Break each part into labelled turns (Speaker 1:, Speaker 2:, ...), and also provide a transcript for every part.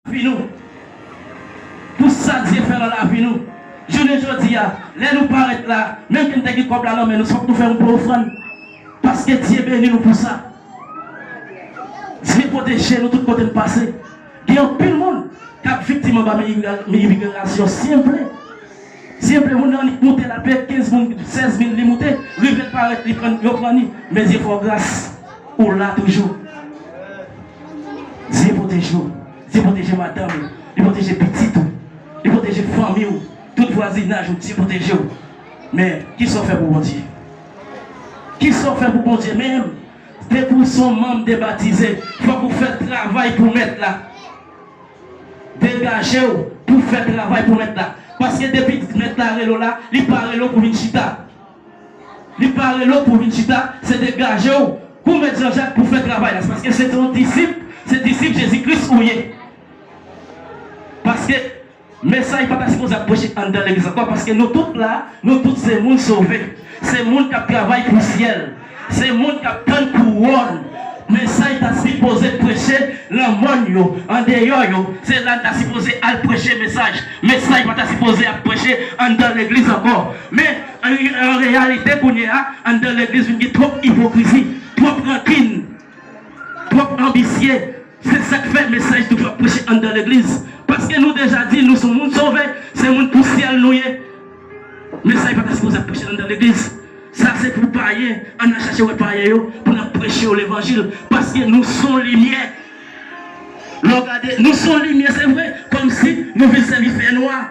Speaker 1: vie nous. Tout ça, Dieu fait dans la vie nous. Je ne dis pas, les nous paraître là, même quand tu as comme là, mais nous sommes nous faire un peu offrande. Parce que Dieu bénit nous pour ça. Dieu protège nous tout côté de passé. Il y a plus de monde qui a victime de l'immigration simple. Simple, on a monté la paix, 15 000, 16 000, les monter, lui veut paraître, il prend, mais il faut grâce. Ou là toujours. Dieu protège nous. Dieu protège madame, il protège petit, il protège famille, tout voisinage, Dieu protège. Mais qui sont fait pour bon Dieu? Qui sont fait pour bon Dieu même? C'est pour son membre débaptisé. Il faut que vous faites travail pour mettre là. Dégagez-vous pour faire travail pour mettre là. Parce que depuis mettre là, il parle pour Vinchita. Il parle pour Vinchita, c'est dégager-vous. Pour mettre Jean-Jacques pour faire travail là. Parce que c'est ton disciple, c'est disciple Jésus-Christ ou est. Parce que mais ça, il n'est pas supposé approcher dans l'église encore. Parce que nous tous là, nous tous c'est monde sauvé. C'est monde qui travaille pour le ciel. C'est monde qui prend couronne. Mais ça, il est supposé prêcher le monde en dehors. C'est là qu'il est supposé prêcher le message. Mais ça, il n'est pas supposé prêcher dans l'église encore. Mais en réalité, dans l'église, il y a trop d'hypocrisie, trop de rancune, trop ambitieux. C'est ça qui fait le message de prêcher dans l'église. Parce que nous déjà dit, nous sommes monde sauvés, c'est monde pour ciel nous. Mais ça, il n'est pas supposé prêcher dans l'église. Ça, c'est pour payer. On a cherché à payer pour nous prêcher l'évangile. Parce que nous sommes lumière. Regardez, nous sommes lumière, c'est vrai. Comme si nous venions faire noir.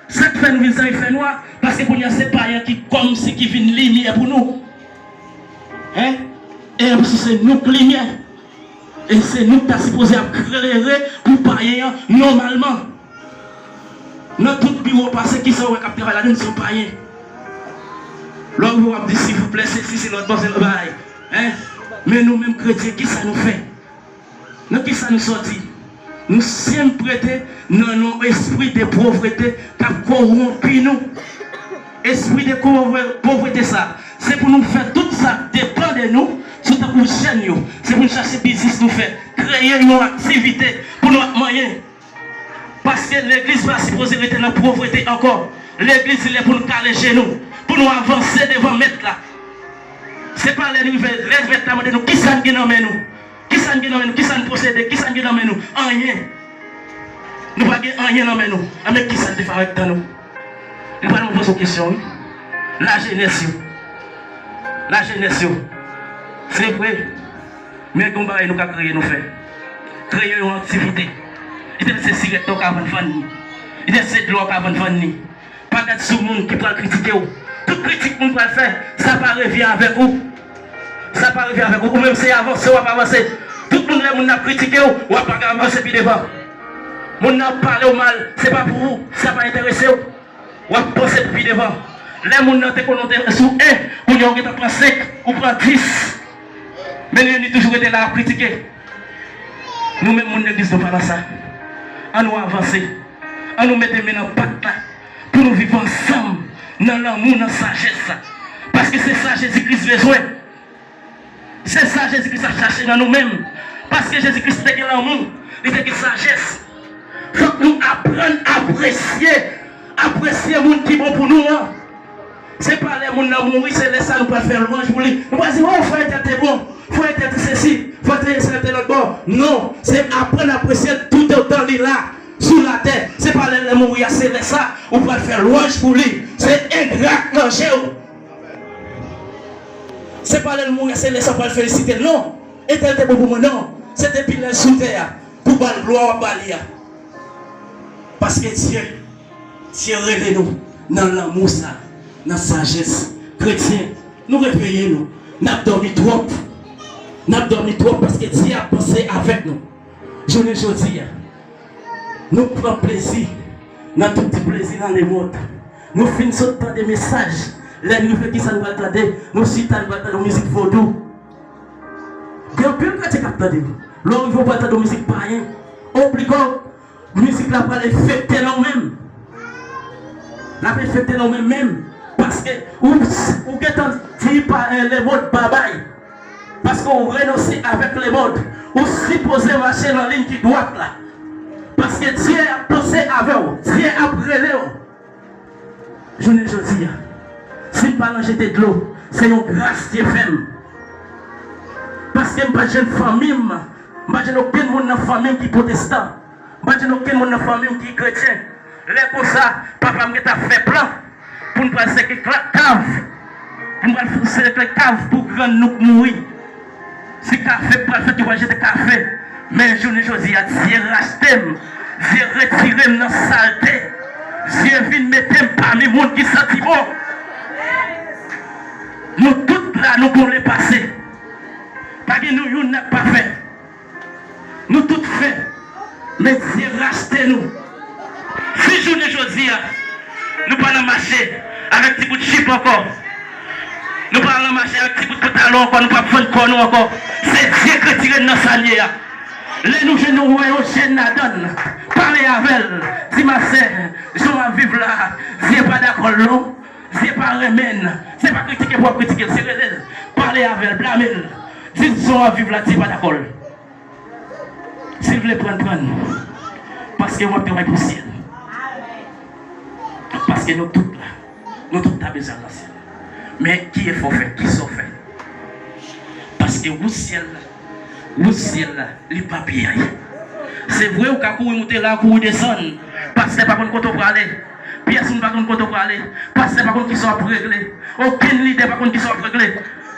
Speaker 1: Ça qui fait nous venions faire noir. Parce que pour nous, c'est païens qui, comme si qui viennent lumière pour nous. Hein? Et c'est nous qui lumière. Et c'est nous qui sommes supposés éclairer pour payer normalement. Notre tout bureau passé qui sont captés là, nous sommes païens. Là, vous avez dit, s'il vous plaît, c'est notre bon travail. Hein? Mais nous-mêmes, chrétiens, qui ça nous fait? Nous, qui ça nous sortit? Nous sommes prêtés dans nos esprits de pauvreté qui a corrompu nous. Esprit de pauvreté, ça. C'est pour nous faire tout ça, dépend de nous, surtout pour chaîne. C'est pour nous chercher business, nous faire, créer une activité pour nos moyens. Parce que l'église va supposer être dans la pauvreté encore. L'église, il est pour nous caler chez nous. Pour nous avancer devant mettre là. Ce n'est pas les nouvelles. Les vêtements de nous. Qui s'en guide dans nous? Qui s'en guide dans nous? Qui s'en possède? Qui s'en guide dans nous? Rien. Nous ne pouvons pas rien dans nous. Mais qui s'en défend avec nous? Nous allons nous poser une question. La jeunesse. La jeunesse. C'est vrai. Mais comment nous avons créé nous faire? Créer une activité. Il y a ces cigarettes qui avant de vendre. Il y a ces drogues avant de vendre. Pas d'être sur le monde qui peut critiquer. Toute critique qu'on peut faire, ça ne revient avec vous. Ça ne revient avec vous. Ou même c'est avancer ou pas avancer. Tout le monde a critiqué ou n'a pas avancer puis devant. On n'a parlé au mal, ce n'est pas pour vous, ça ne va pas intéresser vous. Ou à penser puis devant. Les gens n'ont pas été sur 1, ou ils ont été pris 5, ou pris 10. Mais nous avons toujours été là à critiquer. Nous-mêmes, nous ne disons pas ça. On nous avancer. On nous mettre maintenant en pacte là. Pour nous vivre ensemble. Dans l'amour, dans la sagesse. Parce que c'est ça Jésus-Christ besoin. C'est ça Jésus-Christ a cherché dans nous-mêmes. Parce que Jésus-Christ était l'amour, il était la sagesse. Il faut que nous apprenions à apprécier le monde qui est bon pour nous. Ce n'est pas les gens qui mourir, c'est les ça nous pas faire louange pour lui. Nous ne pas dire, oh, il faut être bon, il faut être ceci, il faut être l'autre bon. Non, c'est apprendre à apprécier tout autant il là. Sous la terre, c'est pas les mourir, c'est ça, on peut faire louange pour lui. C'est ingrat manger. C'est pas les mourir, c'est ça pour le féliciter. Non, et tel était bon pour moi, non. C'est depuis les sous terre pour la gloire à Balia. Parce que Dieu relève nous dans l'amour, dans la sagesse. Chrétien, nous réveillons, nous avons dormi trop. Nous avons dormi trop parce que Dieu a pensé avec nous. Je ne dis nous prenons plaisir, nous avons tout petit plaisir dans les mondes. Nous finissons par des messages. Les nouvelles qui ça nous attendent, nous citons la musique vaudou. Il y a plus de capteurs. L'on ne veut pas de musique païenne. Obligeons, musique là pour les fêter nous-mêmes. La fêter nous-mêmes. Parce que, ou dit par les modes babaye. Parce qu'on renonce avec les modes. Ou supposé marcher dans la ligne qui droite là. Parce que Dieu a pensé avec vous. Dieu a brûlé vous. Je ne dis pas. Si je parle jeter de l'eau, c'est une grâce qui est faite. Parce que je n'ai pas de famille. Je n'ai aucun monde dans la famille qui est protestant. Je n'ai aucun monde dans la famille qui est chrétien. Là, pour ça, papa m'a fait plan pour nous passer avec la cave. Pour nous passer avec la cave pour que nous mourir. Si le café, pour le fait, tu vas jeter le café. Mais je ne dis pas, Dieu racheté, Dieu retiré dans la saleté. Dieu vient mettre parmi les gens qui sont bon. Nous tous là, nous pouvons les passer. Parce que nous n'avons pas fait. Nous tous fait. Mais Dieu racheté nous. Si je ne dis pas, nous parlons marcher avec petit bout de chip encore. Nous parlons marcher avec petit bout de pantalon encore. Nous ne pouvons pas faire encore. C'est Dieu qui tire dans sa lière. Les nous jeunes nous voyons chez Nadon. Parlez avec elle. Si ma sœur, je vais vivre là. Dieu n'est pas d'accord non. Dieu n'est pas remène. Ce n'est pas critiquer pour critiquer. C'est elle. Parlez avec elle. Blâmez elle. Si je vais vivre là, Dieu n'est pas d'accord. S'il vous plaît, prendre. Parce que moi, je vais pour le ciel. Parce que nous tous là. Nous tous avons besoin de ciel. Mais qui est faux fait? Qui sont fait? Parce que vous ciel là. Le ciel là, les papiers. C'est vrai ou qu'à courir monter là, courir descendre. Parce que pas qu'on compte pour aller. Personne pas qu'on compte pour aller. Parce que pas qu'on qui sont réglés. Aucun leader pas qu'on qui sont réglés.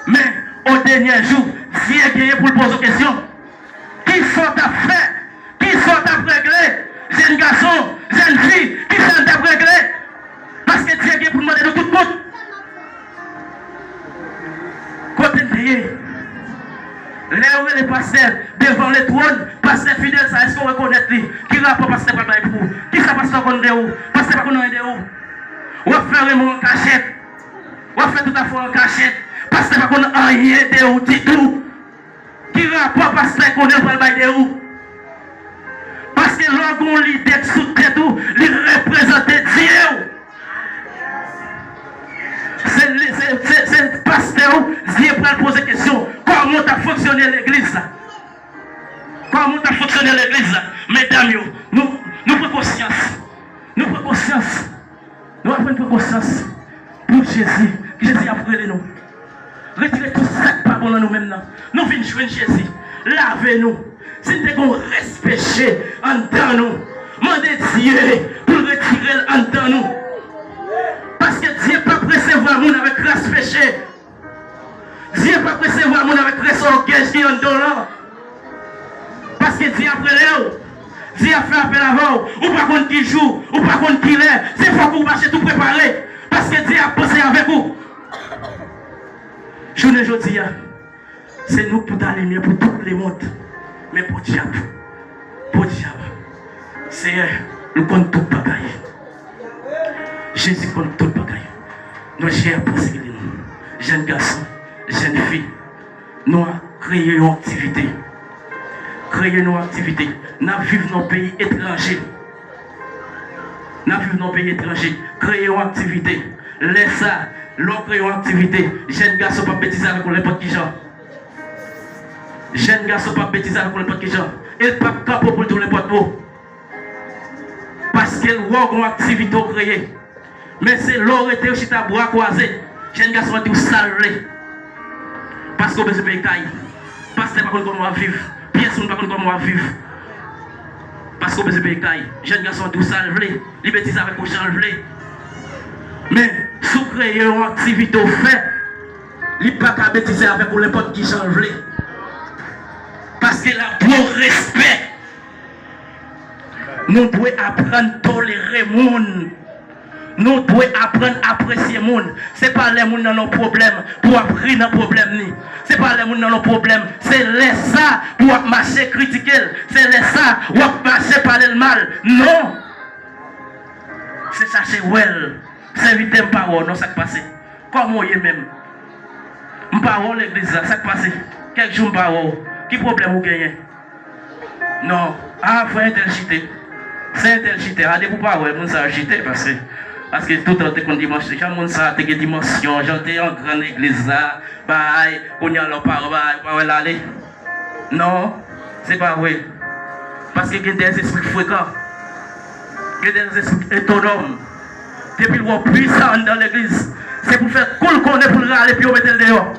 Speaker 1: Mais au dernier jour, Dieu est gagné pour poser des questions. Qui sont à faire? Qui sont à régler? Jeunes garçons, jeunes filles, qui sont à régler? Parce que Dieu est gagné pour demander de tout le monde. Côté de là où les pasteurs devant le trône, pasteur fidèle, ça est-ce qu'on reconnaît lui? Qui rapport pasteur pas pour vous? Qui ça pasteur qu'on est où? Pasteur pas qu'on est où? On va faire un en cachette. On va faire tout à fait en cachette. Pasteur pas qu'on a rien de où du tout. Qui rapport pasteur qu'on est pour le où? Parce que l'orgon l'idée sous tête tout, il représente Dieu. C'est le pasteur qui vient poser la question. Comment a fonctionné l'église là? Comment a fonctionné l'église là? Mesdames, nous prenons conscience. Nous prenons conscience. Nous prenons conscience pour Jésus. Jésus a brûlé nous. Retirez tout ça qui pas bon dans nous-mêmes là. Nous venons jouer Jésus. Lavez-nous. Si nous avons respect en dedans nous, demandez Dieu pour retirer en dedans nous. Parce que Dieu ne peut pas recevoir le monde avec grâce péché. Dieu ne peut pas recevoir le monde avec grâce orgueil qui est en dollar. Parce que Dieu a pris l'eau. Dieu a fait appel avant. Ou pas contre qui joue, ou pas contre qui l'est. C'est faut que vous marchez tout préparé. Parce que Dieu a pensé avec vous. Je ne dis pas. C'est nous pour aller mieux pour tout le monde. Mais pour diable. Pour diable. C'est le compte tout bagaille. Jésus compte tout le bagaille. Nous avons pensé que nous, jeunes garçons, jeunes filles, nous avons créé une activité. Créer une activité. Nous vivons dans un pays étranger. Nous vivons dans un pays étranger. Créer une activité. Laisse ça. L'on crée une activité. Jeunes garçons pas bêtiser avec n'importe qui genre. Jeunes garçons pas bêtiser avec n'importe qui genre. Et pas capable pour tout n'importe où. Parce qu'elle voit une activité créée. Mais c'est l'or était aussi à bois croisé. Jeunes garçons tout salé. Parce qu'on peut se payer. Parce que c'est pas comme on va vivre. Personne ne va comme on va vivre. Parce qu'on peut se payer. Jeunes garçons tout salé. Ils bêtises avec le changelé. Mais si vous créez une activité au fait, il n'y a pas qu'à bêtiser avec n'importe qui changelé. Parce que la bon respect. Nous devons apprendre à tolérer le monde. Nous devons apprendre à apprécier le monde. Ce n'est pas les gens dans nos problèmes pour apprendre nos problèmes. Ce n'est pas les gens dans nos problèmes. C'est les ça pour marcher critiquer. C'est les ça pour marcher parler le mal. Non. C'est chercher well. C'est éviter une parole. Non, ça qui passe. Comme moi même. Une parole l'église, ça qui passe. Quelques jours, une parole. Qui problème vous gagnez? Non. Ah, faut interchiter. C'est interchiter. Allez, vous pas, ouais, ça agiter parce que tout le temps, dimanche, quand ça a des dimensions, j'étais en grande église là, bye, on y a leur parole, aller. Non, c'est pas vrai. Parce qu'il y a des esprits fréquents. Il y a des esprits autonomes. Depuis le puissant dans l'église, c'est pour faire cool qu'on est pour le râler puis on met le dehors.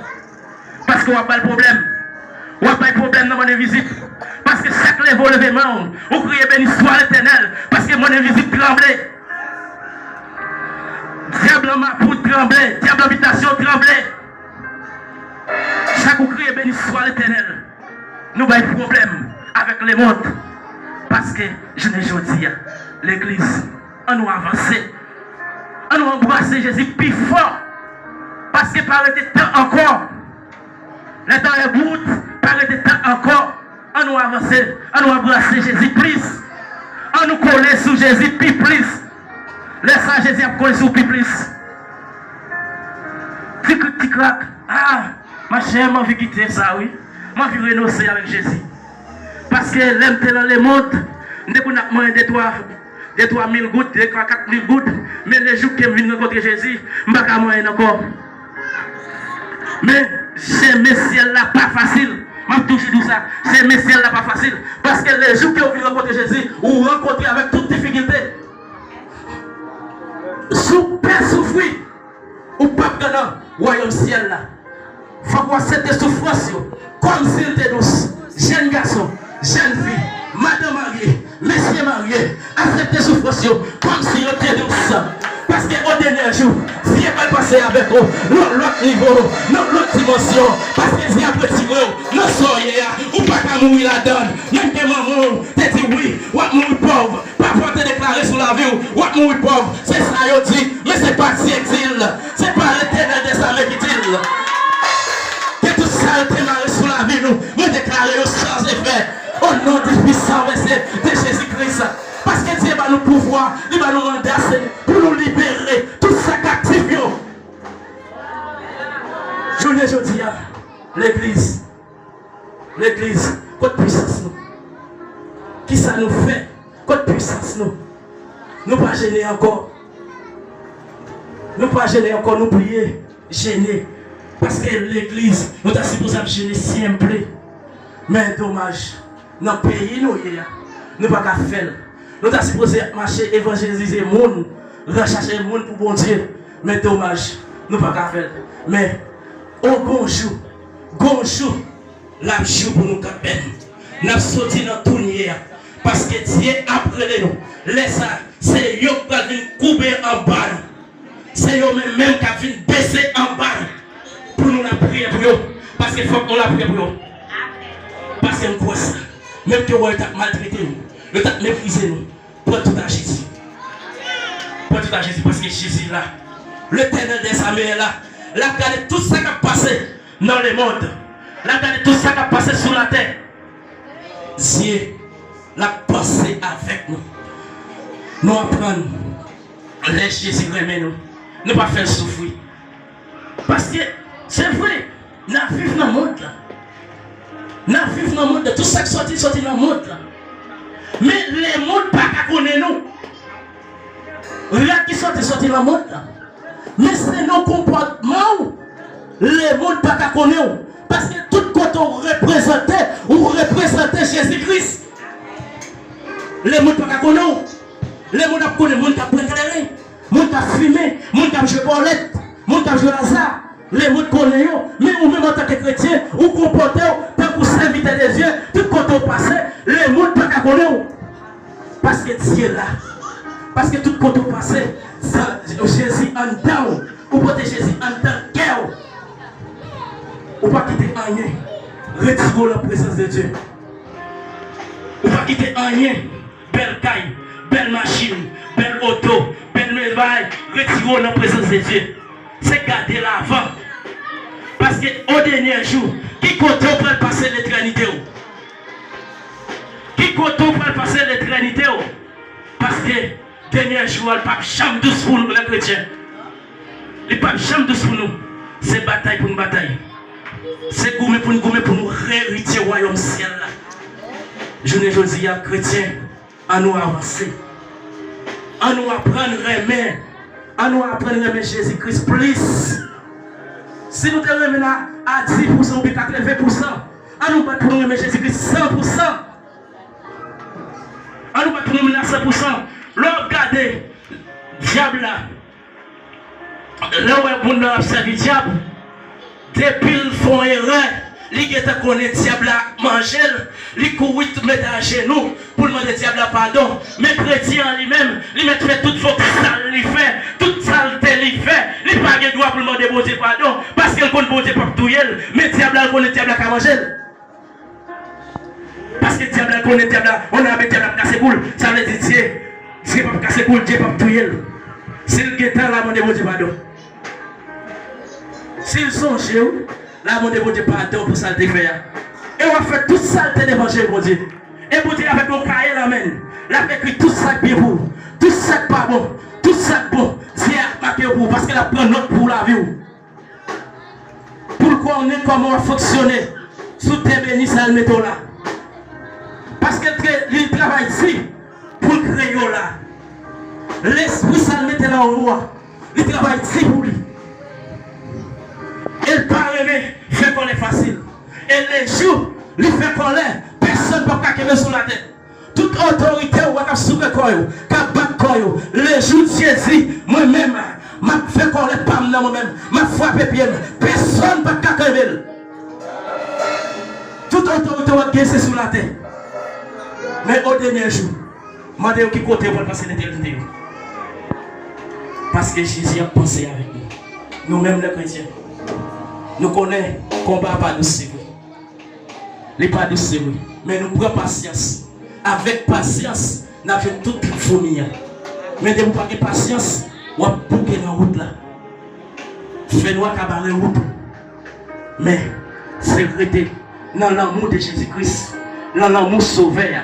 Speaker 1: Parce qu'on n'a pas le problème. On n'a pas le problème dans mon visite. Parce que chaque levé levé main, on crie béni soit l'éternel. Parce que mon visite tremblait. Diable en ma poudre tremblait. Diable habitation tremblait. Chaque cri béni soit l'éternel. Nous avons un problème avec les mondes. Parce que je ne dis pas, l'église, on nous avancer. On nous embrasser Jésus plus fort. Parce que par le temps encore. Le temps est bout, par le temps encore. On nous avancer, on nous embrasser Jésus plus. On nous coller sous Jésus plus. Laisse Jésus coller sous plus. Tic-clac. Ah, ma chère, m'a vu quitter ça, oui. M'a vu renoncer avec Jésus. Parce que l'aime dans le monde, dès qu'on a moins de 3000 gouttes, de 4000 gouttes, mais les jours que je viens rencontrer Jésus, je ne vais pas moyen encore. Mais j'aime ciel là pas facile. Je toujours dit ça. J'aime ciel là pas facile. Parce que les jours que vous venez rencontrer Jésus, vous rencontrez avec toute difficulté. Souffrir, ou pas dans le royaume ciel là. Il faut voir cette souffrance comme s'il était douce. Jeune garçon, jeune fille, madame mariée, monsieur marié, acceptez souffrance comme s'il était douce. Parce qu'au dernier jour, Dieu va passer avec vous, l'autre niveau, l'autre dimension. Parce que Dieu a petit vous, non soyez, ou pas qu'à mourir la donne. Même que maman, t'as dit oui, ou à mourir pauvre. Pas pour te déclarer sur la vie, ou à mourir pauvre. C'est ça, il dit, mais c'est pas si exil. C'est pas l'éternel des armées qui dit. Que tout ça a démarré sur la vie, nous déclarer sans effet. Au nom du puissant de Jésus-Christ. Parce que Dieu va nous pouvoir, il va nous mandat pour nous libérer tout ça captif. Je ne dis pas, l'église, côté puissance nous. Qui ça nous fait? Côté puissance nous. Nous pas gêner encore. Nous pas gêner encore, nous prier, gêner. Parce que l'église, nous avons supposé gêner simple. Mais dommage, dans le pays, nous ne pouvons pas faire. Nous avons supposé marcher, évangéliser le monde, rechercher le monde pour bon Dieu. Mais dommage, nous ne pouvons pas faire. Mais au bonjour, la jour pour nous camper. Nous avons sorti dans tout hier. Parce que Dieu a pris nous. Laisse ça, c'est eux qui viennent couper en bas. C'est eux même qui viennent baisser en bas. Pour nous la prier pour eux. Parce qu'il faut qu'on la prie pour eux. Parce que nous croyons ça. Même que vous avez maltraité nous, vous avez méprisé nous. Prends tout à Jésus. Prends tout à Jésus parce que Jésus là. L'éternel des armées est là. Là, regardez tout ça qui a passé dans le monde. Là, regardez tout ça qui a passé sur la terre. Dieu l'a passé avec nous. Nous apprenons. Laisse Jésus remet nous. Ne pas faire souffrir. Parce que c'est vrai, nous vivons dans le monde là. Nous vivons dans le monde, tout ça qui sorti dans le monde là. Mais les mondes pas qu'à connaître nous. Rien qui sorti dans le monde là. Mais c'est nos comportements. Les mondes pas qu'à connaître. Parce que tout côté on représentait Jésus-Christ. Les mondes pas qu'à connaître. Les mondes qui connaissent, les mondes qui ont éclairé, les mondes qui ont fumé, les mondes qui ont joué Paulette, les mondes qui ont joué Lazare. Les mots connaissent, mais ou même en tant que chrétien, ou comporter, tant que vous serviteur des yeux, tout quand on passe, les mots ne pas connaître. Parce que Dieu est là. Parce que tout quand on passe, Jésus en dedans, ou porter Jésus en dedans, cœur. Ou pas quitter rien, retirez la présence de Dieu. Ou pas quitter rien, belle caille, belle machine, belle auto, belle médaille, retirez la présence de Dieu. C'est garder l'avant. Parce qu'au dernier jour, qui compte pour passer l'éternité? Qui compte pour passer l'éternité? Parce que dernier jour, il n'y a pas de chambre douce pour nous, les chrétiens. Il n'y a pas de chambre douce pour nous. C'est bataille pour une bataille. C'est gourmet pour nous hériter au royaume ciel. Je ne dis pas, chrétiens, à nous avancer. À nous apprendre à aimer. À nous apprendre à aimer Jésus-Christ plus. Si nous devons là à 10% ou 80%, à nous battre pour nous aimer Jésus-Christ 100%. nous à 100%. L'homme regardez, diable là. Là où on a observé le diable, depuis le font erreur, il est connaît le diable à manger, il court mettre à genoux pour demander diable pardon. Mais chrétien lui-même, il met fait toute faute sale, il fait, toute saleté, il fait, il n'a pas de droit pour demander bon Dieu pardon, parce qu'il connaît bon Dieu pour tout mais diable connaît diable à manger. Parce que diable connaît diable, on a mis diable à casser boule, ça veut dire Dieu, Dieu pas casser boule, Dieu pas tout c'est le guettant là, demander bon Dieu pardon. S'ils sont chez vous, là, mon Dieu, pardon pour ça, fait. Et on a fait toute saleté d'évangile, mon Dieu. Et mon Dieu, avec mon cahier, là, là, écrit tout ça bien pour vous, tout ça pas bon, tout ça bon. Dieu a marqué pour vous, parce qu'elle a pris notre pour la vie. Pour qu'on ait comment on fonctionner, sous tes bénis, ça le mettons là. Parce qu'il travaille ici, pour créer là. L'esprit, ça le mettait là en moi. Il travaille ici pour lui. Il parle, mais fait qu'on est facile. Et les jours, il fait qu'on est, personne ne peut pas sur la tête. Toute autorité, on va soulever quoi, les jours de Jésus, moi-même, je fais qu'on est pas moi-même, je frappe pied, personne ne peut pas lever. Toute autorité, on va gagner sur la tête. Mais au dernier jour, je vais qui côté pour passer l'éternité. Parce que Jésus a pensé avec nous. Nous-mêmes les chrétiens. Nous connaissons le combat pas de c'est vrai. Les pas de c'est vrai. Mais nous prenons patience. Avec patience, nous avons tout fourni. Mais de vous pas de patience, vous avez bouqué dans la route là. Fais-nous cabaret route. Mais c'est vrai dans l'amour de Jésus-Christ, dans l'amour sauveur.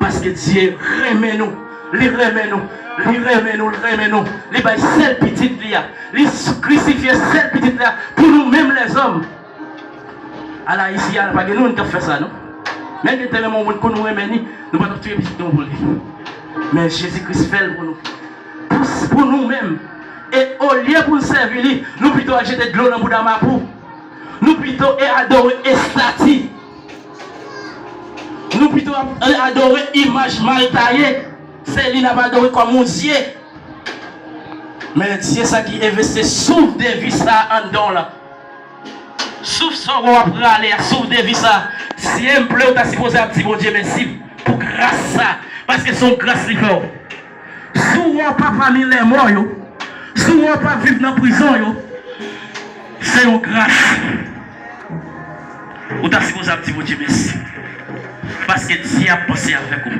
Speaker 1: Parce que Dieu remet nous. Il remet nous. Il remet nous, il remet nous. Il va seul petit là. Il crucifie seul petit là pour nous-mêmes les hommes. Alors ici, il n'y a pas de nous qui fait ça, non? Mais il y a tellement de monde que nous remet, nous ne pouvons pas tuer petit pour lui. Mais Jésus-Christ fait pour nous. Pour nous-mêmes. Et au lieu pour nous servir, nous plutôt jeter de l'eau dans le bout d'Amapou. Nous plutôt adorer Estati. Nous plutôt adorer image mal taillée. C'est lui n'a pas adoré comme mon Dieu. Mais Dieu ça qui investi souffle des vies ça en don là. Souffle ça on va aller souffle des vies ça. Si un bleu t'as supposé à dire mon Dieu merci pour grâce ça parce que son grâce li fort. Souvent pas parmi les morts yo. Souvent pas vivre dans prison yo. C'est une grâce. Ou t'as supposé à dire mon Dieu merci. Parce que Dieu a pensé avec vous.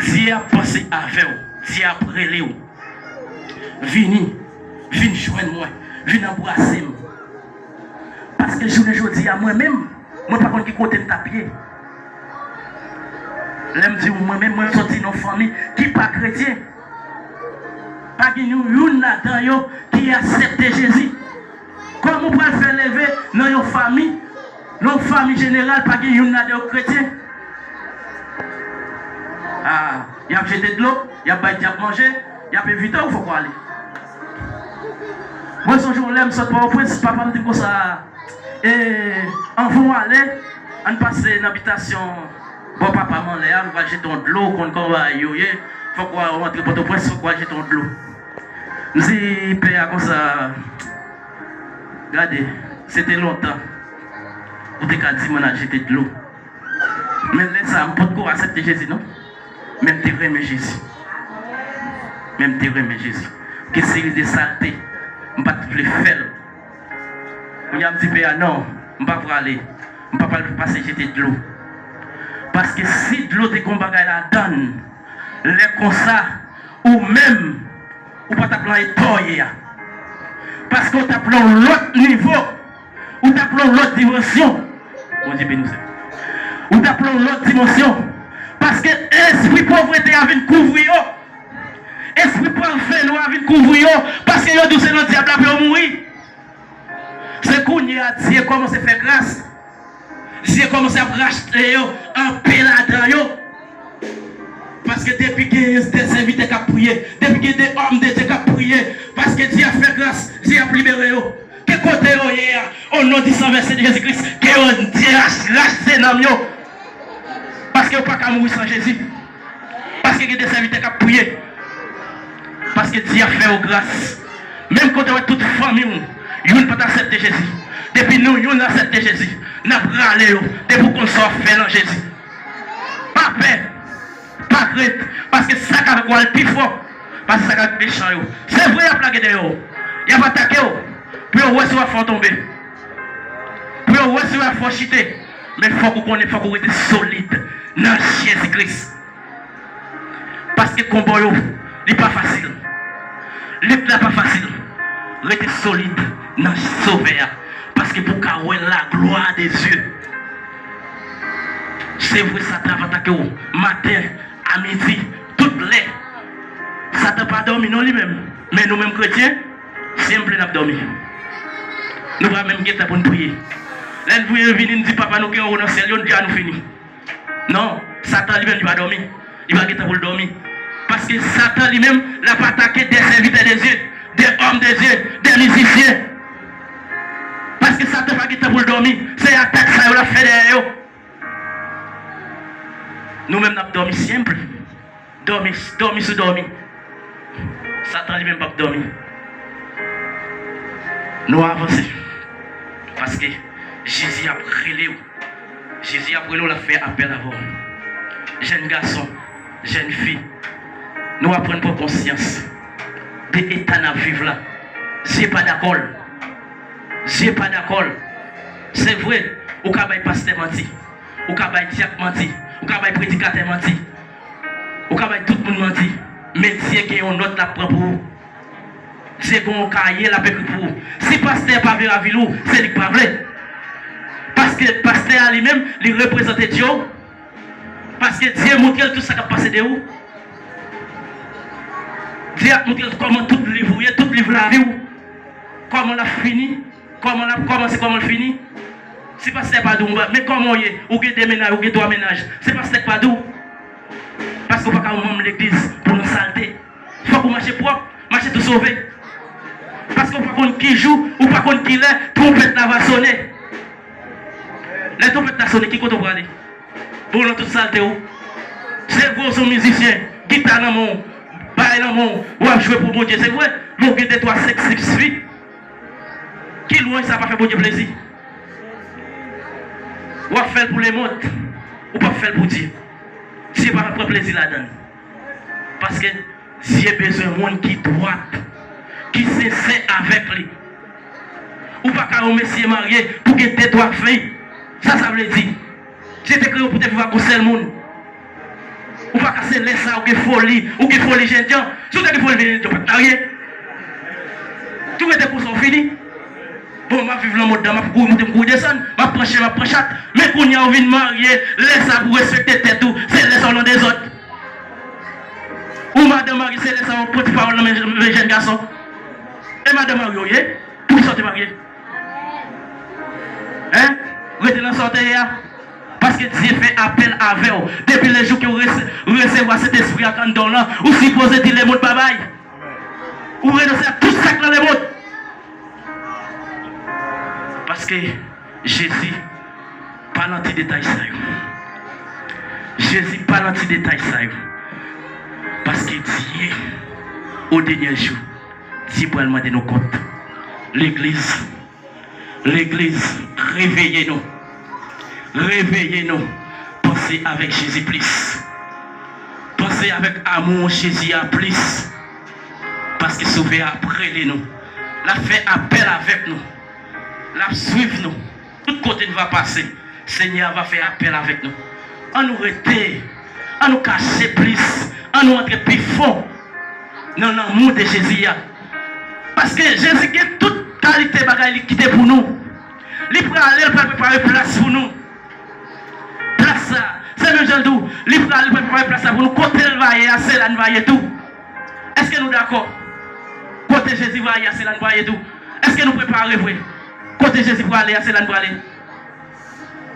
Speaker 1: Dieu a pensé avec vous. Dieu a prélé vous. Venez joindre moi. Venez embrasser moi. Parce que je vous dis à moi-même, moi par contre qui côté de ta pied. Là me dit moi-même, moi je sorti dans une famille qui n'est pas chrétien. Pas qu'il y a là-dedans qui accepte Jésus. Comment on peut faire lever dans une famille générale, pas qu'il y a là-dedans chrétien. Ah, il y a jeté de l'eau, il y a mangé, il y a évité où il faut aller. Moi, ce jour-là, je saute pas au prince, papa me dit comme ça. Et on va aller, on passe dans l'habitation. Bon, papa m'a dit, on va jeter de l'eau, on va y aller. Il faut qu'on rentre pour au prince, il faut jeter de l'eau. Je dis, père, comme ça. Regardez, c'était longtemps. Vous avez dit, on a jeté de l'eau. Mais là, ça, on ne peut pas accepter Jésus, non? Même tu remets Jésus. Même tu remets Jésus. Que c'est des saletés. Je ne peux pas le faire. Je me dis, non, je ne peux pas aller. Je ne peux pas passer jeter de l'eau. Parce que si de l'eau te combat la donne, les comme ça, ou même, ou pas t'appeler toyer. Parce qu'on t'appelle l'autre niveau, ou t'appelle l'autre dimension. On dit, nous ou t'appelle l'autre dimension. Parce que l'esprit pauvreté a vu couvrir. Esprit pauvreté a vu couvrir. Parce que yo c'est le diable pour mourir. C'est qu'on y a Dieu commence à faire grâce. Dieu commence à racheter en péladant. Parce que depuis que des invités qui ont prié, depuis que des hommes de Dieu qui ont prié, parce que Dieu a fait grâce, Dieu a libéré. Quel côté hier, au nom du sang versé de Jésus-Christ, que Dieu a racheté dans nous. Parce que vous ne pouvez pas mourir sans Jésus. Parce Parce qu'il y a des serviteurs qui ont prié. Parce que Dieu a fait aux grâces. Même quand on a toute famille, ils n'ont pas accepté Jésus. Depuis nous, ils ont accepté Jésus. Nous avons râlé depuis qu'on soit fait en Jésus. Pas peur, pas crainte. Parce que ça va quoi le plus fort. Parce que ça va méchant. C'est vrai, il y a plaqué dehors. Il y a attaqué. Puis on voit si on va tomber. Puis on voit si on va chuter. Mais il faut qu'on ait solide dans Jésus-Christ. Parce que le combat n'est pas facile. Le n'est pas facile. Rester solide dans Sauveur. Parce que pour qu'on ait la gloire des yeux. C'est vrai, Satan va attaquer matin, à midi, toutes les. Satan pas dormi non lui-même. Mais nous-mêmes chrétiens, simple n'a pas dormi. Nous va même guetter pour nous prier. Là, nous venir nous dire papa nous qui on dans ciel, nous fini. Non, Satan lui-même il va dormir. Il va guetter pour le dormir. Parce que Satan lui-même n'a pas attaqué des serviteurs des yeux, des hommes des yeux, des musiciens. Parce que Satan va guetter pour le dormir. C'est l'attaque ça, il a fait derrière. Nous-mêmes, nous avons dormi simple. Dormi sous dormi. Satan lui-même pas dormi. Nous avançons. Parce que Jésus a brûlé. Jésus a brûlé, il a fait appel à vous. Jeunes garçons, jeunes filles, nous apprenons pour conscience de l'état à vivre là. Je n'ai pas d'accord. Je n'ai pas d'accord. C'est vrai, au cas où pasteur menti, au cas où diacre menti. Ou quand il prédicateur menti, ou quand tout le monde menti, mais Dieu qui a une note la prend pour vous. Dieu qui a un cahier la pécule pour vous. Si pasteur n'a pas vu la ville, c'est lui qui pas vrai. Parce que le pasteur lui-même, il représente Dieu. Parce que Dieu montre tout ça qui a passé de vous. Dieu a montré comment tout livre la vie, comment on a fini, comment on a commencé, comment on a fini. C'est pas pas d'où, mais comment y est, ou des ménages, ou trois ménages, c'est pas pas d'où. Parce qu'on ne peut pas même l'église pour nous saleter. Il faut qu'on marche propre, marcher tout sauvé. Parce qu'on ne peut pas qui joue, ou pas qui l'est, trompette va sonner. La trompette va sonner, qui compte pour aller? Pour nous tout saleter où? C'est vos musiciens, guitare dans mon, bail dans mon, ou jouer pour bon Dieu, c'est vrai, vous avez 3, 5, 6, 8. Qui loin ça va faire bon Dieu plaisir? Ou à faire pour les mots, ou pas faire pour Dieu. C'est pas un plaisir là-dedans. Parce que j'ai besoin de monde qui droit, qui sincère avec lui. Ou pas qu'un monsieur marié pour que tes trois filles. Ça veut dire. J'étais créé pour te vivre avec seul monde. Ou pas casser les ça, ou que folie, gens. Si tu as folie, tu peux pas rien. Tout est pour son fini. Bon, je vais vivre le mode dans ma cour, descendre, ma prêchate, mais quand on a envie de marier, laisse pour respecter tes tout, c'est laisse au nom des autres. Ou madame Marie, c'est laisse en petite parole dans mes jeunes garçons. Et madame Marie, pour sortir mariée. Hein? Restez dans sortie là. Parce que Dieu fait appel à vous. Depuis les jours que vous recevez cet esprit à Candon là, vous supposez dire les mots de babaye. Vous renoncez à tout ça dans les mots. Parce que Jésus parle dans les détails. Jésus parle dans les détails. Parce que Dieu, au dernier jour, Dieu va demander nos comptes. L'église, réveillez-nous. Réveillez-nous. Pensez avec Jésus plus. Pensez avec amour Jésus à plus. Parce que sauver après nous. La fait appel avec nous. La suivre nous. Tout côté nous va passer. Seigneur va faire appel avec nous. On nous rester. On nous cacher plus. On nous entrer plus fort. Dans l'amour de Jésus. Parce que Jésus a toute qualité bagaille qui était pour nous. Il peut aller préparer place pour nous. Place ça. C'est le genre d'où. Il peut aller préparer place pour nous. Côté il va y aller, c'est là, il va y aller tout. Est-ce que nous d'accord? Côté Jésus va y aller, c'est là, il va y aller tout. Est-ce que nous préparons, oui? Côté Jésus pour aller, c'est là, il va aller.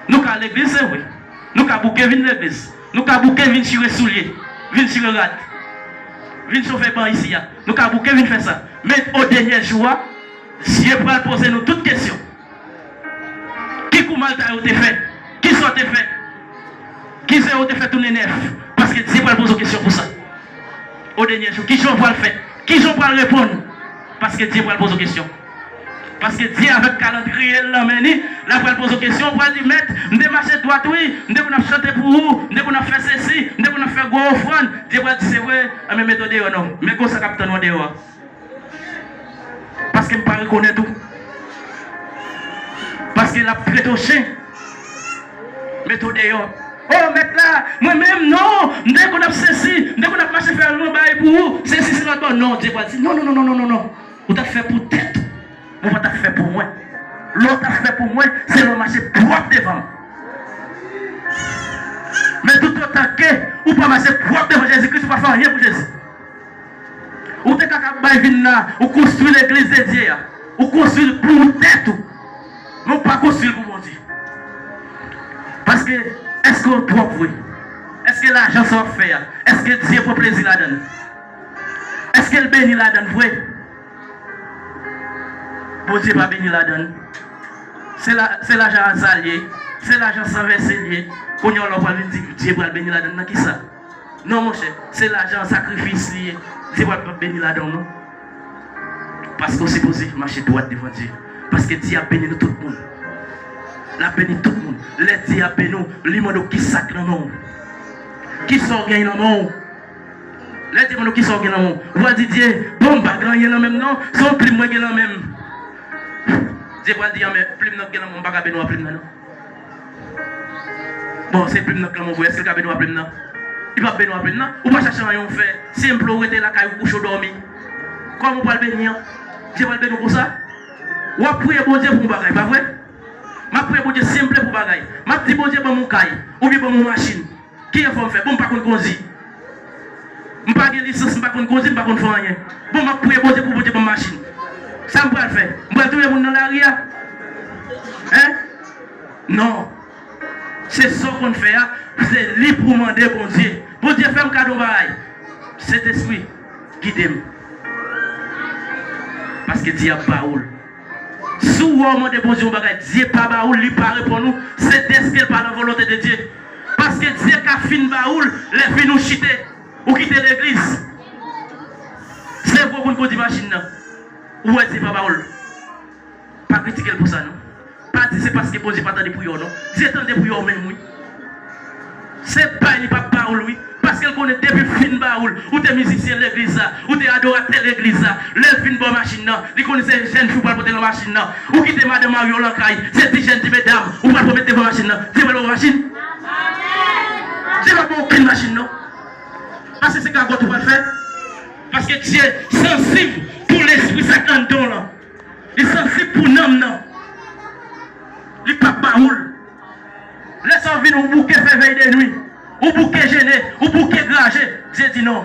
Speaker 1: Nous à l'église, c'est oui. Nous à bouquer vin l'église. Nous à bouquer vin sur les souliers. Vin sur le rat. Vin sauver ban ici. Nous à bouquer vin faire ça. Mais au dernier jour, Dieu va poser nous toutes questions. Qui mal t'a été fait? Qui sont fait? Qui s'est fait tourner neuf? Parce que Dieu Dieu va poser une question pour ça. Au dernier jour, qui j'en va le faire? Qui j'en va le répondre? Parce que Dieu va poser une question. Parce que Dieu avec calendrier là, là va poser une question, on va dire, maître, on va marcher droit, oui, on va chanter pour vous, on va faire ceci, on va faire gros offrande. Dieu va dire, c'est vrai, mais méthode non. Mais comment ça capte nous dehors? Parce que je ne pas reconnaître tout. Parce qu'il a prêté au chien. Méthode dehors. Oh, maître là, moi-même, non, dès qu'on a ceci, dès qu'on a marché faire le bail pour vous, ceci, c'est notre non. Dieu va dire, non, non, non, non, non, non, non. Vous t'avez fait pour tête. Vous t'avez fait pour moi. L'autre a fait pour moi, c'est le marché propre devant. Mais tout autant que, ou pas marcher propre devant Jésus-Christ, ou pas faire rien pour Jésus. Ou t'es capable de venir là, ou construire l'église de Dieu, ou construire pour tête, non pas construire pour mon Dieu. Parce que, est-ce qu'on doit oui? Est-ce que l'argent s'en fait? Est-ce que Dieu prend plaisir là-dedans? Est-ce qu'elle bénit là-dedans? Oui. Bon Dieu va bénir là-dedans. C'est l'argent azalier, c'est l'argent sans verser. Quand on va dire que Dieu va bénir là-dedans, qui ça? Non, mon cher, c'est l'argent sacrifice lié. Dieu va bénir là-dedans, non? Parce qu'on s'est posé marcher droit devant Dieu. Parce que Dieu a béni tout le monde. Il a béni tout le monde. Les Dieu a béni nous. Les qui sacrent dans le monde. Qui sont gagnés dans le monde. Les Dieu qui sont gagnés dans le monde. Vous allez dire, bon, bah, gagner dans le même nom, sont plus moins gagnés dans le même. Dieu va dire, mais plus nous gagnons dans le monde, pas plus nous. Bon, c'est plus nous gagnons, est-ce que nous plus nous? Il va bénir plus nous. Ou pas chercher rien faire. Si on peut rester là, quand vous couchez dormir. Comment on va le bénir? Dieu va le bénir pour ça? Ou à prier bon Dieu pour mon bagage, pas vrai? Ma prière bon Dieu simple pour bagage. Ma dit bon Dieu pour mon caille ou bien pour mon machine. Qui est faut faire? Bon pas qu'on conduire. Je pas de licence, je pas qu'on conduire, je pas qu'on faire rien. Bon ma prière bon Dieu pour mon machine. Ça me pas le faire. Je vais tout le monde dans la ria. Hein? Non. C'est ça qu'on fait, c'est libre pour demander bon Dieu. Bon Dieu fait un cadeau bagage. Cet esprit guide-moi. Parce que Dieu a parole. Si vous demandez bon Dieu, Dieu pas baoul, il parle pour nous, c'est d'esprit par la volonté de Dieu. Parce que Dieu qui a fini baoul, les filles nous chiter ou quitter l'église. C'est vous pour nous dire machine. Ou est-ce pas baoul? Pas critiquer pour ça, non? Pas dire c'est parce que bon Dieu pas attendre pour eux, non? Dieu attend pour eux même, oui. C'est pas il pas baoul, oui. Parce qu'elle connaît depuis fin baoul, ou des musiciens de l'église, ou des adorateurs de l'église, les fin bonne machine, ils connaissent les jeunes filles pour porter la machine, ou qui demandent Mario Lancaille, c'est des jeunes mesdames, ou pas pour mettre la machine, Dieu va la machine. Dieu va pas aucune machine, non? Parce que c'est quand tu vas le faire. Parce que tu es sensible pour l'esprit sacré dans là. Il est sensible pour l'homme, non? Il n'est pas baoul. Laisse-en venir au bouquet faire veille de nuit. Ou bouquet gêné, ou bouquet gragé. Dieu dit non.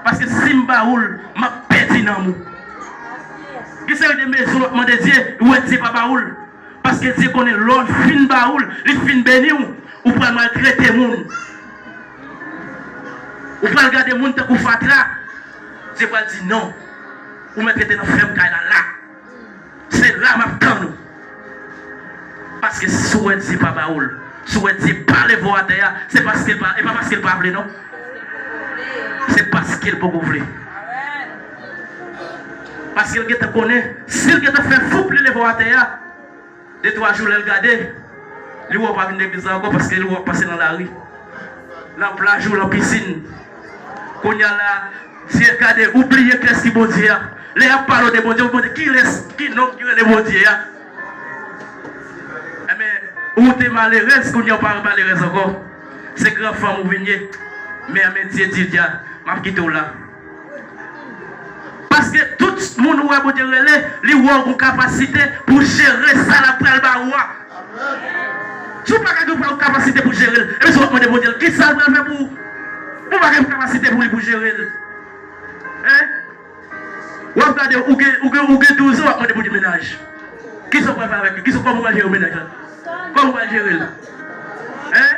Speaker 1: Parce que si je baoul, je pédis dans moi. Qui c'est des maisons de Dieu, ou est-ce pas baoul? Parce que Dieu connaît l'autre fin baoul, il fin béni ou pas maltraiter les gens. Ou pas regarder les gens qui font là. Dieu va dire non. Ou me traiter dans le ferme là. C'est là que je nous. Parce que si vous êtes pas baoul. Si vous dites pas les voix derrière, c'est parce qu'il pas, et pas parce qu'il parle, non? C'est parce qu'il peut ouvrir. Parce qu'il te connaît, s'il te fait fou les voix derrière, de 3 jours, il regarde, il ne va pas venir l'église encore parce qu'il va passer dans la rue. Dans la plage ou dans la piscine. Quand il y a là, si il regarde, oubliez qu'est-ce qu'il va dire. Les gens parlent de bon Dieu, qui laisse, qui non, qui est le bon Dieu. Ou t'es malheureuse, qu'on n'y a pas malheureuse encore. C'est grand femme ou venir. Mais à mes Dieu dit, je vais quitter là. Parce que tout le monde a une capacité pour gérer ça après le baroua. Si vous n'avez pas une capacité pour gérer, et vous avez demandé qui ça va faire pour. Vous n'avez pas une capacité pour gérer. Hein? Vous regardez, vous avez 12 ans, vous avez demandé ménage. Qui sont pas avec lui? Qui sont pas pour gérer le ménage? Comment on va gérer là? Hein?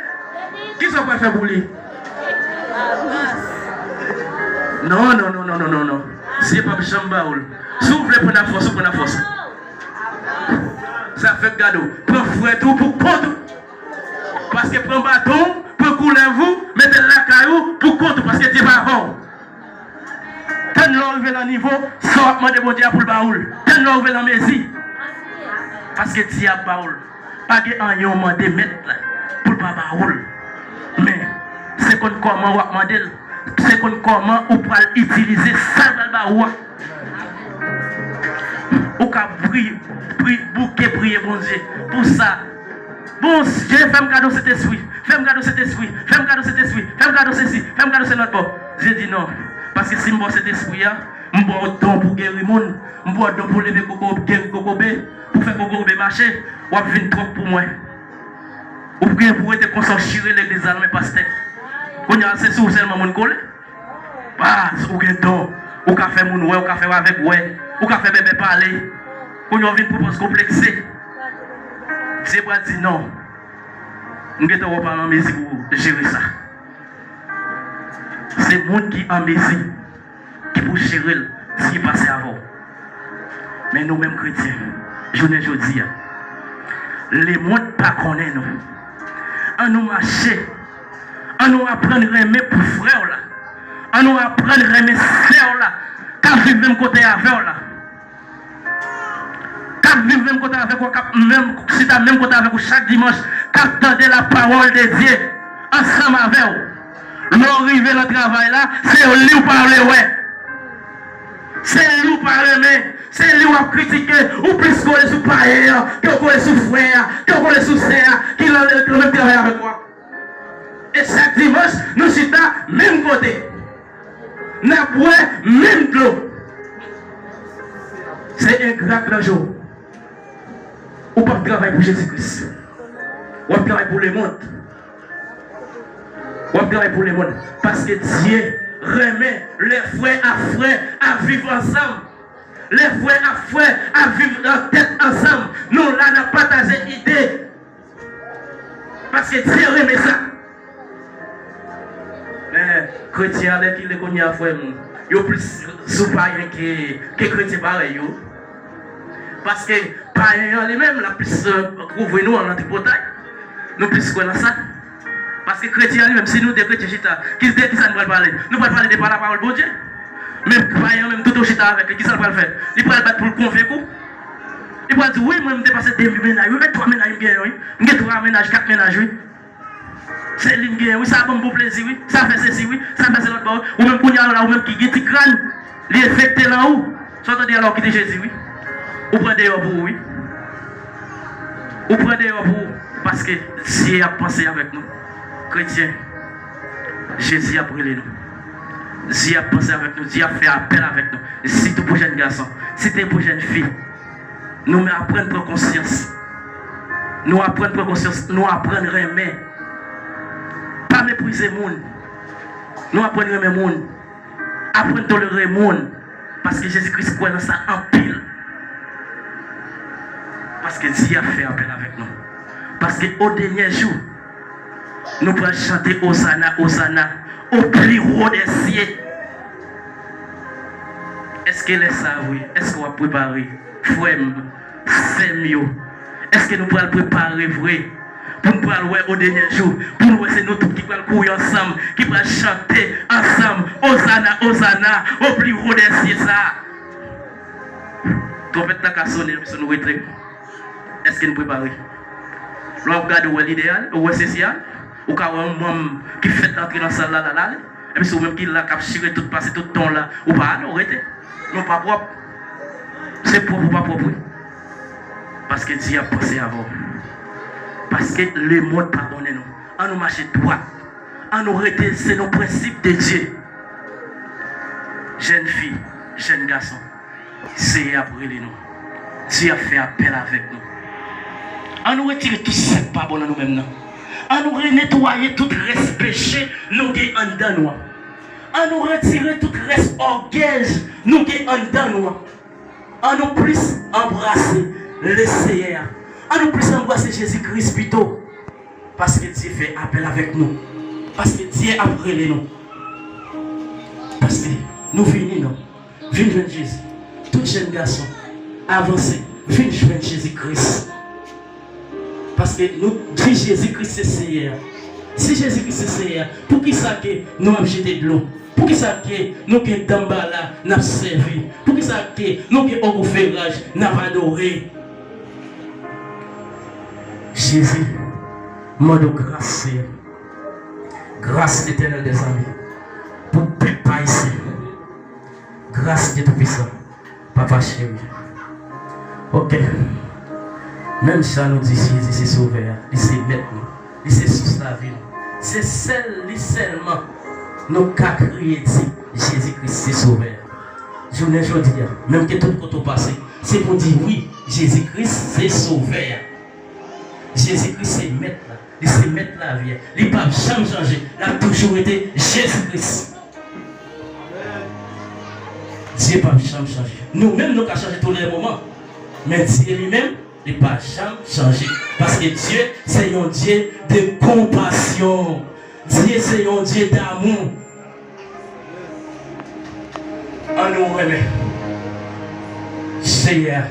Speaker 1: Qui sont pas fait pour lui? Non, non, non, non, non, non, non. C'est pas chambaoul. Si vous voulez prendre la force, prenez la force. Ça fait cadeau. Prends fouet tout pour prendre. Parce que prends bâton, pour couler vous, mettez la pour compte parce que Dieu va avant. Quand nous arrivons à un niveau, soit demandé bon Dieu pour le baoul. Quand nous arrivons à la maison, parce que Dieu a baoul. Pas de un yon demandé mettre pour le baoul. Mais c'est comment on va demander, c'est comment on peut utiliser ça dans le baoul. Ou qu'à bouquet prier bon Dieu. Pour ça, bon Dieu, fais-moi cadeau cet esprit, fais-moi cadeau cet esprit, fais-moi cadeau cet esprit, fais-moi cadeau ceci, fais-moi cadeau cet autre. J'ai dit non. Parce que si je bois cet esprit, je bois un don pour guérir le monde, je bois un don pour lever guérir Kokobé, pour faire Kokobé marcher, ou à venir trop pour moi. Ou bien pour être consacré l'église à mes pasteurs. Quand c'est sur seulement mon collègue. Pas ou bien don, ou qu'a fait mon ouais, ou qu'a fait avec ouais, ou qu'a fait bébé parler. Quand on vient pour se complexer. C'est pas dit non. Nous devons reparler en musique pour gérer ça. C'est le monde qui est en musique qui peut gérer ce qui passe avant. Mais nous-mêmes chrétiens, je ne dis pas. Les mondes pas connaissent nous. On nous marcher. On nous apprendre à aimer pour frère là. On nous apprendre à aimer sœur là. Quand vivre même côté avec là. Quand vivre même côté avec vous, même si tu as même côté avec vous chaque dimanche, quand entendez la parole de Dieu ensemble avec vous. L'arrivée dans le travail là, c'est lui qui parle, ouais. C'est lui qui parle, mais c'est lui qui a critiqué, ou plus qu'on est sous païen, qu'on est sous frère, qu'on est sous sœur, qui a le même travail avec moi. Et chaque dimanche, nous sommes même côté. Nous avons même de l'eau. C'est ingrat le jour. Ou pas travailler pour Jésus-Christ. Ou pas travailler pour le monde. Ou travailler pour le monde. Parce que Dieu remet les frères à vivre ensemble. Les frères à vivre en tête ensemble. Nous, là, nous avons partagé l'idée. Parce que Dieu remet ça. Mais chrétien, qui les connaît à frère, il y a plus sous païen que chrétien pareil. Parce que païen lui-même, la plus couvrir nous en antipotaille. Nous plus quoi dans ça. Parce que chrétien lui-même, si nous des chrétiens chita, qui ça nous va parler? Nous va parler de par la parole de Dieu. Même païen même tout au chita avec lui, qui ça va faire? Il va le battre pour le convaincre. Il va dire oui, moi je me dépasse 2 ménages, oui, mais 3 ménages bien, oui. Je 3 ménages, 4 ménages, oui. C'est l'ingé, oui, ça a bon plaisir, oui. Ça fait ceci, oui. Ça fait cela, l'autre, ou même qu'on y a là, ou même qui est crâne, les effectés là-haut. Soit on dit alors qui est Jésus, oui. Ou prenez dehors pour oui. Ou prenez dehors pour parce que Dieu a pensé avec nous. Chrétiens, Jésus a brûlé nous. Dieu a pensé avec nous, Dieu a fait appel avec nous. Et si tu es pour jeune garçon, si tu es pour jeune fille, nous apprenons à prendre conscience. Nous apprenons à prendre conscience, nous apprenons à aimer. Pas mépriser le monde. Nous apprenons à aimer le monde. Apprendre à tolérer le monde. Parce que Jésus-Christ croit dans ça en pile. Parce que Dieu a fait appel avec nous. Parce qu'au dernier jour, nous pouvons chanter Hosanna, Hosanna, au plus haut des cieux. Est-ce que les ça, oui? Est-ce qu'on va préparer? Frère, c'est mieux. Est-ce que nous pouvons préparer vrai? Pour nous aller au dernier jour, pour nous c'est nous tous qui pouvons courir ensemble, qui pouvons chanter ensemble, Hosanna, Hosanna, au plus haut des cieux, ça. Trompette n'a qu'à sonner, nous retraitons. Est-ce que nous préparons? Là, on regarde où est l'idéal, où est social, ou quand on qui fait entrer dans la salle là, et puis même qui l'a capturé tout, passé tout le temps là, ou pas, non, arrêtez. Non, pas propre. C'est propre ou pas propre. Parce que Dieu a pensé avant. Parce que le monde pas connaît nous. On nous marche droit. On nous arrête, c'est nos principes de Dieu. Jeune fille, jeune garçon, c'est après nous. Dieu a fait appel avec nous. On nous retire tout ce pas bon dans nous-mêmes. On nous nettoyer tout reste péché, nous qui en dedans nous. On nous retire tout reste orgueil, nous qui en dedans nous. On nous plus embrasser le Seigneur. On nous plus embrasser Jésus-Christ plutôt. Parce que Dieu fait appel avec nous. Parce que Dieu a brûlé nous. Parce que nous venons, venons de Jésus. Tout jeune garçon, avancez, venez de Jésus-Christ. Parce que nous, Jésus-Christ c'est Seigneur. Si Jésus-Christ est Seigneur, pour qui ça que nous avons jeté de l'eau? Pour qui ça que nous avons d'emballage, nous avons servi? Pour qui ça que nous avons offert, nous avons adoré? Jésus, moi de grâce, grâce éternelle des amis, pour pas ici. Grâce de Tout-Puissant, Papa chéri. Ok. Même ça nous dit Jésus, c'est sauveur, il c'est maître, il c'est sous la vie. C'est seulement nous qui crié Jésus-Christ, c'est sauveur. Je vous dis, même que tout le côté passé, c'est pour dire oui, Jésus-Christ, c'est sauveur. Jésus-Christ, c'est maître, il c'est maître la vie. Il n'a pas jamais changé, il a toujours été Jésus-Christ. Dieu n'a pas jamais changé. Nous-mêmes, nous avons changé tous les moments. Mais Dieu lui-même, il n'a pas jamais changé. Parce que Dieu, c'est un Dieu de compassion. Dieu, c'est un Dieu d'amour. On nous remet. Seigneur,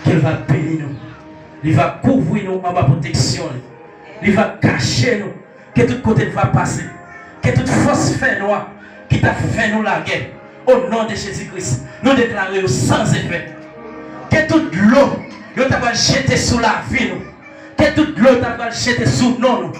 Speaker 1: qu'il va bénir nous. Il va couvrir nous en ma protection. Il va cacher nous. Que tout côté va passer. Que toute force fait noire qui t'a fait nous la guerre. Au nom de Jésus-Christ, nous déclarons sans effet. Que toute l'eau, nous t'a jeté sous la vie. Que toute l'eau t'a jeté sous nous.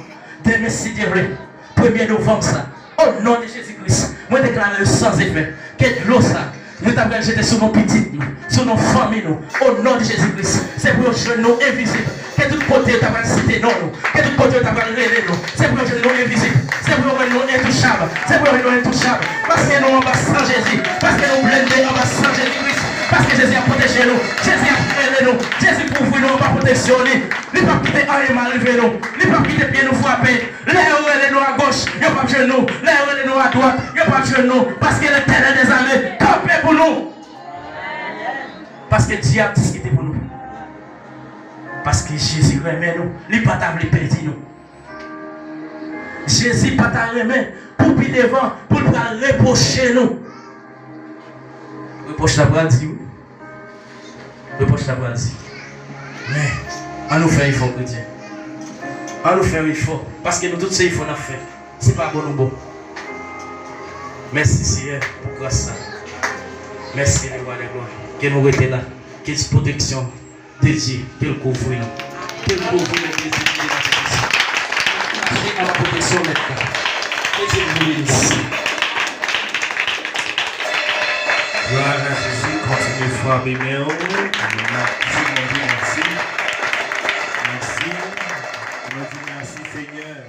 Speaker 1: Demain, si Dieu veut, 1er novembre, ça. Au nom de Jésus-Christ, nous déclarons sans effet. Que l'eau, ça. Nous t'avons jeté sur nos petites, sur nos familles, au nom de Jésus-Christ. C'est pour que nous invisibles. Que tout côté t'avons cité non, que tout côté t'avons révélé nous. C'est pour que nous invisibles. C'est pour que nous intouchables. C'est pour que nous intouchables. Parce que nous en bas sans Jésus. Parce que nous blindés en bas sans Jésus-Christ. Parce que Jésus a protégé nous. Jésus a protégé nous. Jésus couvre nous en bas protection. Il n'a pas quitté un mal levé nous. Il n'a pas quitté bien nous frapper. Les nous à gauche, il n'y a pas de nous. Les nous à droite, il n'y a pas de nous. Parce que l'éternel des armées campé pour nous. Parce que Dieu a discuté pour nous. Parce que Jésus remet nous. Il n'a pas t'a perdre nous. Jésus n'a pas t'a remet pour puis devant, pour nous reprocher nous. Reproche la brandie. Reproche la brandie. Mais, on nous fait il faut chrétien. On nous fait il faut. Parce que nous tous ces il faut nous faire. Ce n'est pas bon ou bon. Merci Seigneur pour grâce ça. Merci le roi de gloire. Que nous restons là. Qu'il y ait protection de Dieu. Qu'il couvre nous. Qu'il couvre nous. Qu'il à la protection maintenant. Que Dieu vous bénisse.
Speaker 2: Gloire à Jésus, continuez de frapper mes hauts. Merci. Merci. Merci Seigneur.